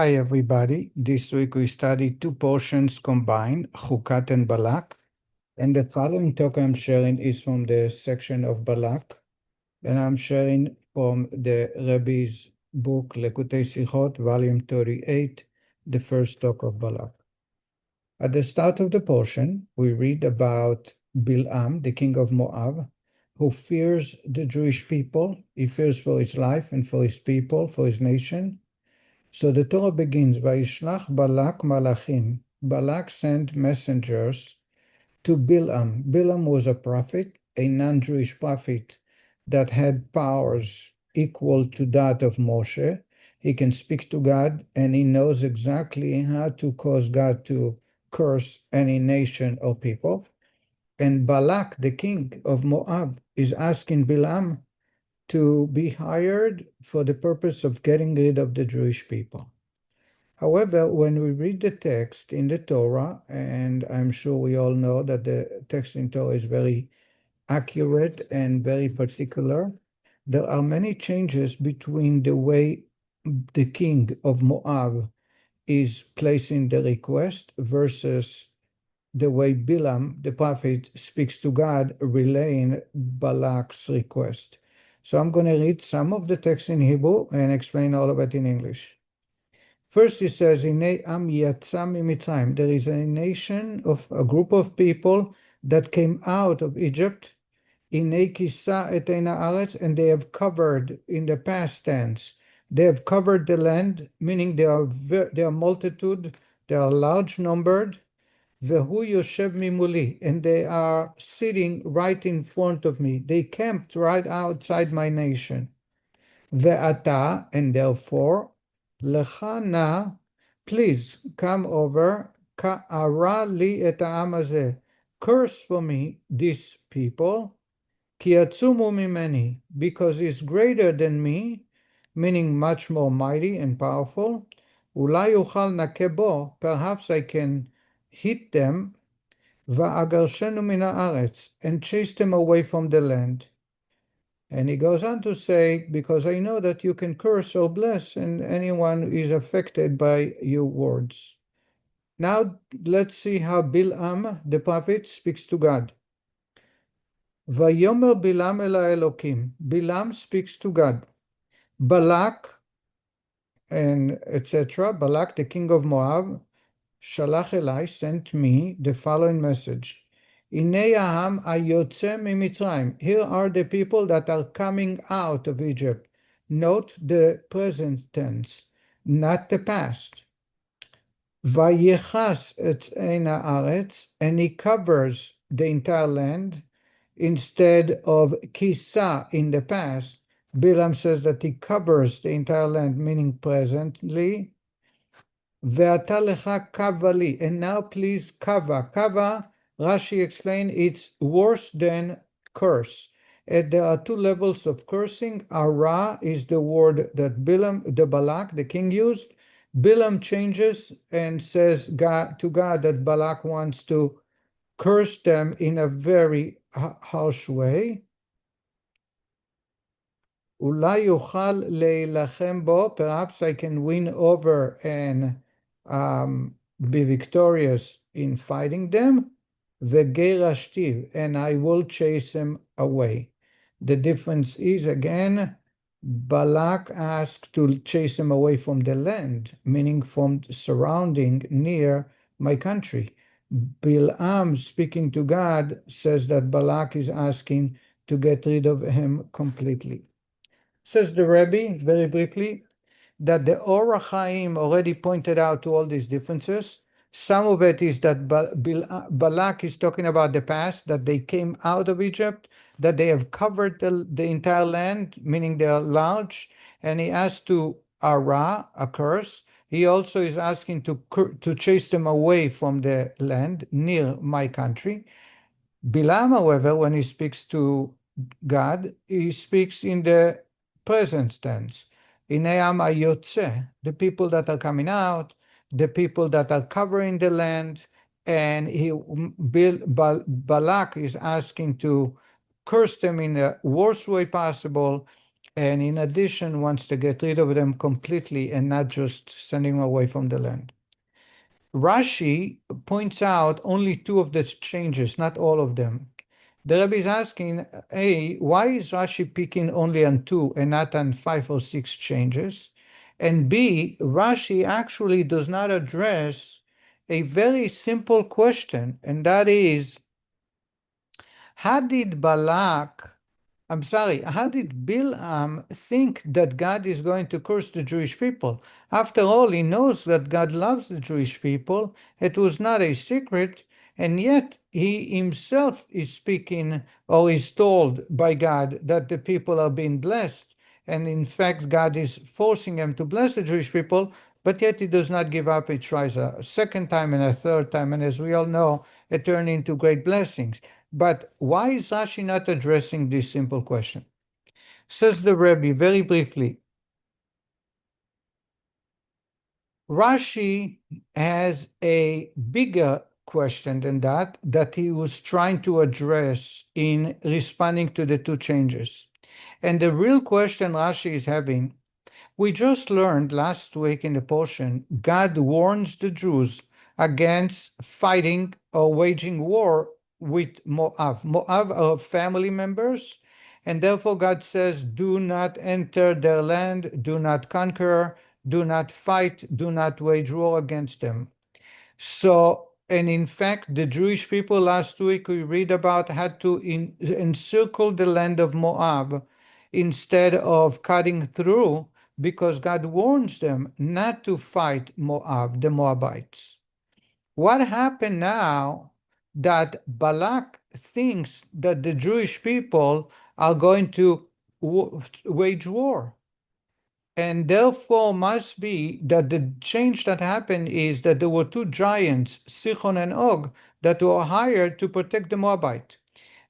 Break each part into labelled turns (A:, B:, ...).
A: Hi, everybody. This week we studied two portions combined, Chukat and Balak. And the following talk I'm sharing is from the section of Balak. And I'm sharing from the Rebbe's book, Likutei Sichos, volume 38, the first talk of Balak. At the start of the portion, we read about Bilam, the king of Moab, who fears the Jewish people. He fears for his life and for his people, for his nation. So the Torah begins, Vayishlach Balak Malachim. Balak sent messengers to Bilam. Bilam was a prophet, a non-Jewish prophet that had powers equal to that of Moshe. He can speak to God, and he knows exactly how to cause God to curse any nation or people. And Balak, the king of Moab, is asking Bilam to be hired for the purpose of getting rid of the Jewish people. However, when we read the text in the Torah, and I'm sure we all know that the text in Torah is very accurate and very particular, there are many changes between the way the king of Moab is placing the request versus the way Bilam, the prophet, speaks to God, relaying Balak's request. So I'm going to read some of the text in Hebrew and explain all of it in English. First, he says, "Hinei am yatsa mimitzrayim." There is a nation of a group of people that came out of Egypt. Hinei kisa et eina haaretz, and they have covered in the past tense. They have covered the land, meaning they are multitude, they are large numbered. Vehu yoshev mimuli, and they are sitting right in front of me. They camped right outside my nation. Ve'ata, and therefore, lecha na, please come over. Ka'ara li et ha'am hazeh, curse for me this people. Ki yatzumu mimeni, because he's greater than me, meaning much more mighty and powerful. Ulai uchal nakebo, perhaps I can hit them. Va'agarshenu min haaretz, and chase them away from the land. And he goes on to say, because I know that you can curse or bless, and anyone is affected by your words. Now let's see how Bilam, the prophet, speaks to God. Vayomer Bilam el Elokim. Bilam speaks to God. Balak, and etc. Balak, the king of Moab, Shalach Elai, sent me the following message. Hinei ha'am hayotze mimitzrayim. Here are the people that are coming out of Egypt. Note the present tense, not the past. Vayechas et eina haaretz, and he covers the entire land. Instead of kisa in the past, Bilam says that he covers the entire land, meaning presently. Ve'ata lecha kava li, and now please kava. Kava, Rashi explained, it's worse than curse. And there are two levels of cursing. Ara is the word that Bilam, the Balak, the king used. Bilam changes and says to God that Balak wants to curse them in a very harsh way. Ulai yuchal leilachem bo, perhaps I can win over and be victorious in fighting them. Vegeirashtiv, and I will chase them away. The difference is, again, Balak asked to chase them away from the land, meaning from surrounding near my country. Bilam, speaking to God, says that Balak is asking to get rid of him completely. Says the Rebbe, very briefly, that the Or HaChaim already pointed out to all these differences. Some of it is that Balak is talking about the past, that they came out of Egypt, that they have covered the entire land, meaning they are large, and he asked to Ara, a curse. He also is asking to chase them away from the land near my country. Bilam, however, when he speaks to God, he speaks in the present tense. Hinei am hayotze, the people that are coming out, the people that are covering the land, and Balak is asking to curse them in the worst way possible, and in addition wants to get rid of them completely and not just sending them away from the land. Rashi points out only two of the changes, not all of them. The Rebbe is asking, A, why is Rashi picking only on two and not on 5 or 6 changes? And B, Rashi actually does not address a very simple question, and that is, how did Bilam think that God is going to curse the Jewish people? After all, he knows that God loves the Jewish people. It was not a secret, and yet he himself is speaking or is told by God that the people are being blessed. And in fact, God is forcing him to bless the Jewish people, but yet he does not give up. He tries a second time and a third time, and as we all know, it turned into great blessings. But why is Rashi not addressing this simple question? Says the Rebbe very briefly. Rashi has a bigger question than that he was trying to address in responding to the two changes. And the real question Rashi is having, we just learned last week in the portion, God warns the Jews against fighting or waging war with Moab. Moab are family members, and therefore God says, do not enter their land, do not conquer, do not fight, do not wage war against them. So, and in fact, the Jewish people last week we read about had to encircle the land of Moab instead of cutting through, because God warns them not to fight Moab, the Moabites. What happened now that Balak thinks that the Jewish people are going to wage war? And therefore must be that the change that happened is that there were two giants, Sichon and Og, that were hired to protect the Moabite.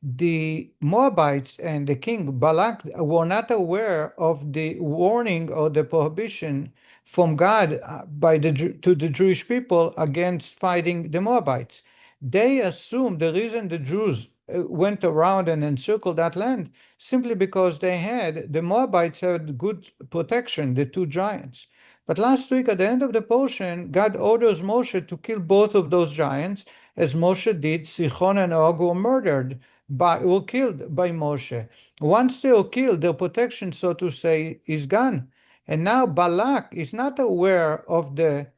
A: The Moabites and the king Balak were not aware of the warning or the prohibition from God to the Jewish people against fighting the Moabites. They assumed the reason the Jews went around and encircled that land simply because the Moabites had good protection, the two giants. But last week at the end of the portion, God orders Moshe to kill both of those giants, as Moshe did. Sichon and Og were killed by Moshe. Once they were killed, their protection, so to say, is gone. And now Balak is not aware of the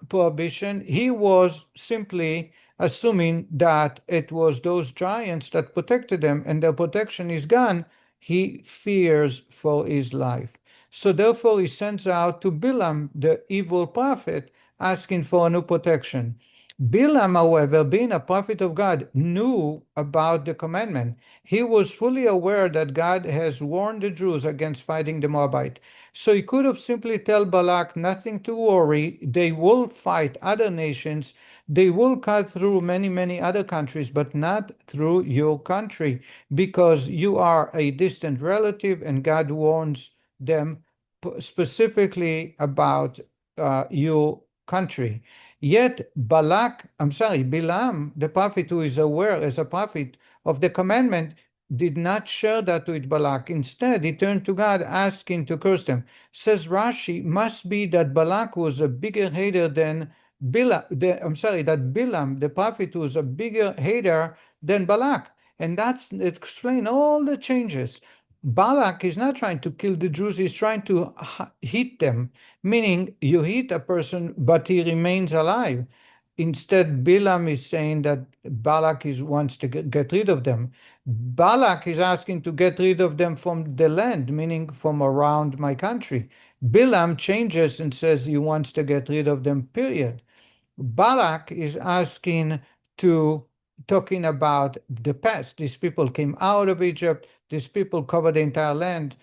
A: prohibition. He was simply assuming that it was those giants that protected them, and their protection is gone. He fears for his life. So therefore he sends out to Bilam, the evil prophet, asking for a new protection. Bilam, however, being a prophet of God, knew about the commandment. He was fully aware that God has warned the Jews against fighting the Moabite. So he could have simply told Balak, nothing to worry, they will fight other nations, they will cut through many, many other countries, but not through your country, because you are a distant relative and God warns them specifically about your country. Yet Bilam, the prophet who is aware as a prophet of the commandment, did not share that with Balak. Instead, he turned to God asking to curse them. Says Rashi, must be that Balak was a bigger hater than that Bilam, the prophet, was a bigger hater than Balak. And that's explain all the changes. Balak is not trying to kill the Jews, he's trying to hit them, meaning you hit a person, but he remains alive. Instead, Bilam is saying that Balak wants to get rid of them. Balak is asking to get rid of them from the land, meaning from around my country. Bilam changes and says he wants to get rid of them, period. Balak is talking about the past. These people came out of Egypt. These people covered the entire land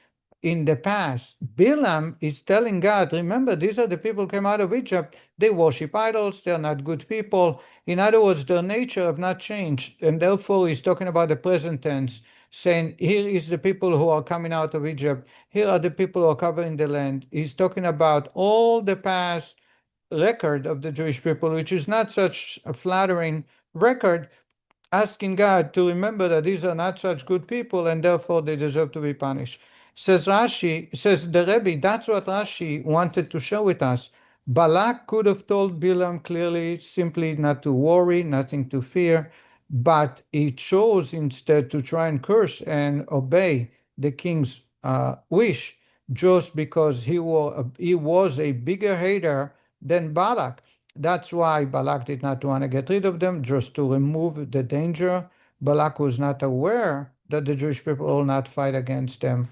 A: in the past. Bilam is telling God, remember, these are the people who came out of Egypt. They worship idols. They're not good people. In other words, their nature have not changed. And therefore, he's talking about the present tense, saying, here is the people who are coming out of Egypt. Here are the people who are covering the land. He's talking about all the past record of the Jewish people, which is not such a flattering record, asking God to remember that these are not such good people and therefore they deserve to be punished. Says Rashi, says the Rebbe, that's what Rashi wanted to show with us. Balak could have told Bilam clearly, simply not to worry, nothing to fear, but he chose instead to try and curse and obey the king's wish, just because he was a bigger hater than Balak. That's why Balak did not want to get rid of them, just to remove the danger. Balak was not aware that the Jewish people will not fight against them.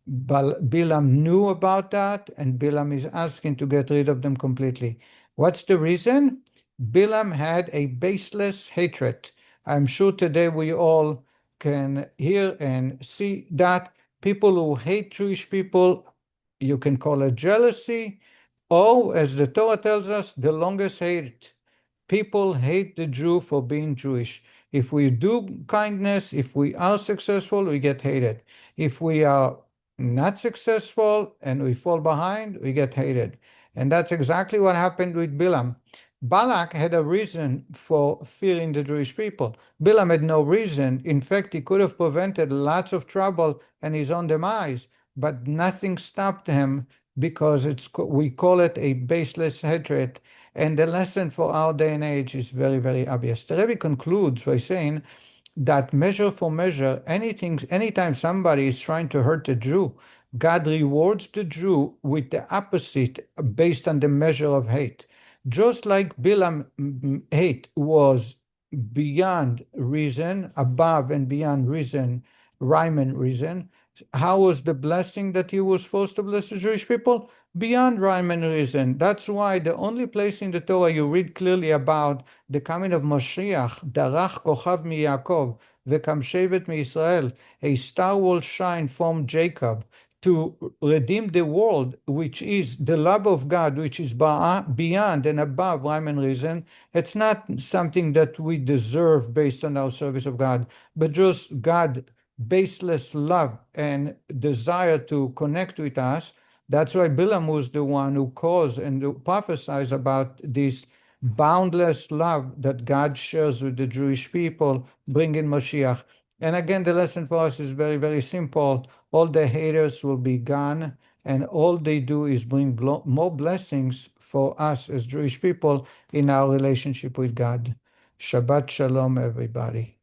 A: Bilam knew about that, and Bilam is asking to get rid of them completely. What's the reason? Bilam had a baseless hatred. I'm sure today we all can hear and see that people who hate Jewish people, you can call it jealousy, or as the Torah tells us, the longest hate. People hate the Jew for being Jewish. If we do kindness, if we are successful, we get hated. If we are not successful and we fall behind, we get hated. And that's exactly what happened with Bilam. Balak had a reason for fearing the Jewish people. Bilam had no reason. In fact, he could have prevented lots of trouble and his own demise, but nothing stopped him because we call it a baseless hatred. And the lesson for our day and age is very, very obvious. The Rebbe concludes by saying that measure for measure, anytime somebody is trying to hurt a Jew, God rewards the Jew with the opposite based on the measure of hate. Just like Bilam hate was beyond reason, above and beyond reason, rhyme and reason, how was the blessing that he was supposed to bless the Jewish people? Beyond rhyme and reason. That's why the only place in the Torah you read clearly about the coming of Moshiach, Darach Kochav mi Yaakov, Vekam Shevet mi Israel, a star will shine from Jacob to redeem the world, which is the love of God, which is beyond and above rhyme and reason. It's not something that we deserve based on our service of God, but just God baseless love and desire to connect with us. That's why Bilam was the one who caused and who prophesied about this boundless love that God shares with the Jewish people, bringing Mashiach. And again, the lesson for us is very, very simple. All the haters will be gone, and all they do is bring more blessings for us as Jewish people in our relationship with God. Shabbat Shalom, everybody.